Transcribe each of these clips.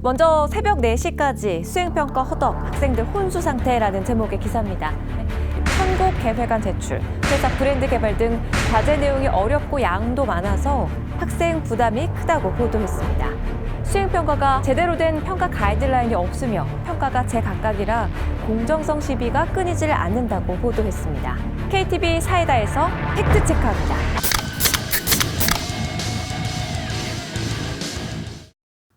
먼저 새벽 4시까지 수행평가 허덕, 학생들 혼수 상태라는 제목의 기사입니다. 선곡 개회관 제출, 회사 브랜드 개발 등 과제 내용이 어렵고 양도 많아서 학생 부담이 크다고 보도했습니다. 수행평가가 제대로 된 평가 가이드라인이 없으며 평가가 제각각이라 공정성 시비가 끊이질 않는다고 보도했습니다. KTV 사이다에서 팩트체크합니다.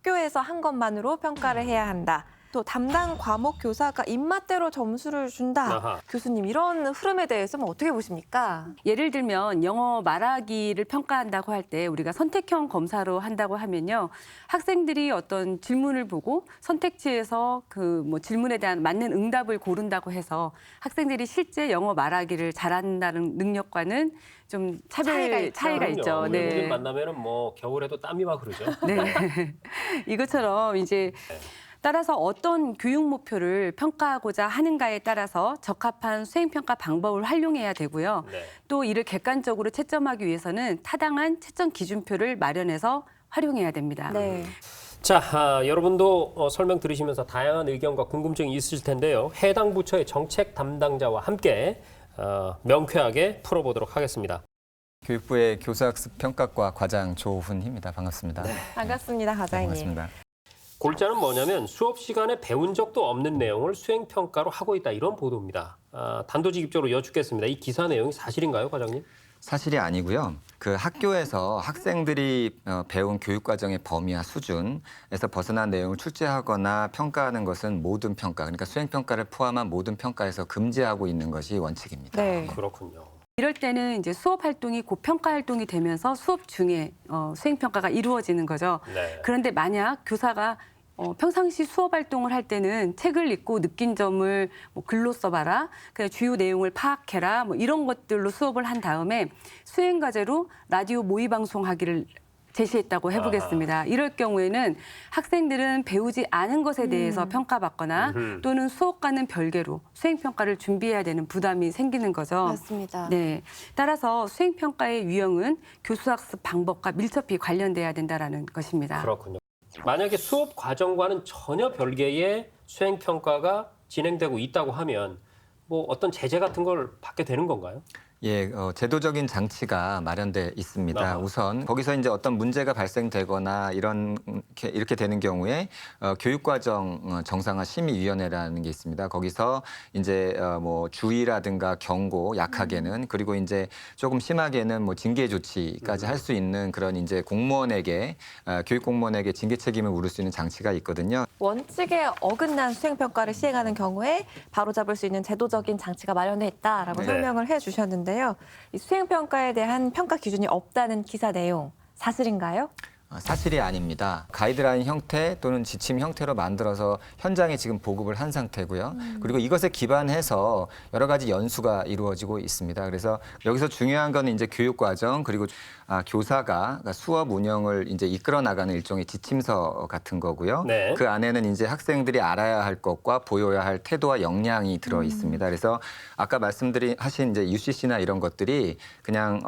학교에서 한 것만으로 평가를 해야 한다. 또 담당 과목 교사가 입맛대로 점수를 준다. 아하. 교수님, 이런 흐름에 대해서는 어떻게 보십니까? 예를 들면 영어 말하기를 평가한다고 할 때 우리가 선택형 검사로 한다고 하면요. 학생들이 어떤 질문을 보고 선택지에서 그 질문에 대한 맞는 응답을 고른다고 해서 학생들이 실제 영어 말하기를 잘한다는 능력과는 좀 차이가 있죠. 외국인 만나면은 겨울에도 땀이 막 흐르죠. 네. 이것처럼 이제 따라서 어떤 교육 목표를 평가하고자 하는가에 따라서 적합한 수행평가 방법을 활용해야 되고요. 네. 또 이를 객관적으로 채점하기 위해서는 타당한 채점 기준표를 마련해서 활용해야 됩니다. 네. 자, 여러분도 설명 들으시면서 다양한 의견과 궁금증이 있으실 텐데요. 해당 부처의 정책 담당자와 함께 명쾌하게 풀어보도록 하겠습니다. 교육부의 교사학습 평가과 과장 조훈희입니다. 반갑습니다. 네. 반갑습니다, 과장님. 반갑습니다. 골자는 뭐냐면 수업 시간에 배운 적도 없는 내용을 수행평가로 하고 있다, 이런 보도입니다. 단도직입적으로 여쭙겠습니다. 이 기사 내용이 사실인가요, 과장님? 사실이 아니고요. 그 학교에서 학생들이 배운 교육과정의 범위와 수준에서 벗어난 내용을 출제하거나 평가하는 것은 모든 평가, 그러니까 수행평가를 포함한 모든 평가에서 금지하고 있는 것이 원칙입니다. 네. 그렇군요. 이럴 때는 이제 수업 활동이 곧 평가 활동이 되면서 수업 중에 수행평가가 이루어지는 거죠. 네. 그런데 만약 교사가 평상시 수업 활동을 할 때는 책을 읽고 느낀 점을 글로 써봐라, 그냥 주요 내용을 파악해라, 이런 것들로 수업을 한 다음에 수행 과제로 라디오 모의 방송하기를 제시했다고 해보겠습니다. 이럴 경우에는 학생들은 배우지 않은 것에 대해서 평가받거나 또는 수업과는 별개로 수행평가를 준비해야 되는 부담이 생기는 거죠. 맞습니다. 네, 따라서 수행평가의 유형은 교수학습 방법과 밀접히 관련돼야 된다는 것입니다. 그렇군요. 만약에 수업 과정과는 전혀 별개의 수행평가가 진행되고 있다고 하면 어떤 제재 같은 걸 받게 되는 건가요? 예, 제도적인 장치가 마련돼 있습니다. 아하. 우선 거기서 이제 어떤 문제가 발생되거나 이렇게 되는 경우에 교육과정 정상화 심의위원회라는 게 있습니다. 거기서 이제 주의라든가 경고, 약하게는 그리고 이제 조금 심하게는 징계 조치까지 할 수 있는 그런 이제 공무원에게 교육 공무원에게 징계 책임을 물을 수 있는 장치가 있거든요. 원칙에 어긋난 수행평가를 시행하는 경우에 바로잡을 수 있는 제도적인 장치가 마련돼 있다라고 네. 설명을 해주셨는데요. 이 수행평가에 대한 평가 기준이 없다는 기사 내용 사실인가요? 사실이 아닙니다. 가이드라인 형태 또는 지침 형태로 만들어서 현장에 지금 보급을 한 상태고요. 그리고 이것에 기반해서 여러 가지 연수가 이루어지고 있습니다. 그래서 여기서 중요한 건 이제 교육 과정 그리고 교사가 수업 운영을 이제 이끌어 나가는 일종의 지침서 같은 거고요. 네. 그 안에는 이제 학생들이 알아야 할 것과 보여야 할 태도와 역량이 들어 있습니다. 그래서 아까 하신 이제 UCC나 이런 것들이 그냥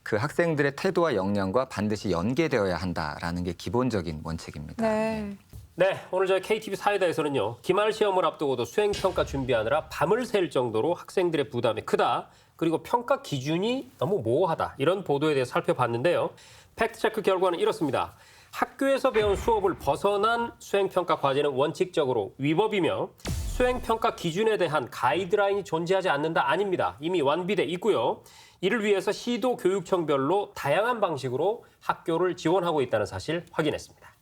그 학생들의 태도와 역량과 반드시 연계되어야 한다라는 게 기본적인 원칙입니다. 네. 네, 오늘 저희 KTV 사이다에서는요, 기말 시험을 앞두고도 수행평가 준비하느라 밤을 샐 정도로 학생들의 부담이 크다, 그리고 평가 기준이 너무 모호하다, 이런 보도에 대해 살펴봤는데요. 팩트체크 결과는 이렇습니다. 학교에서 배운 수업을 벗어난 수행평가 과제는 원칙적으로 위법이며 수행평가 기준에 대한 가이드라인이 존재하지 않는다, 아닙니다. 이미 완비돼 있고요. 이를 위해서 시도 교육청별로 다양한 방식으로 학교를 지원하고 있다는 사실 확인했습니다.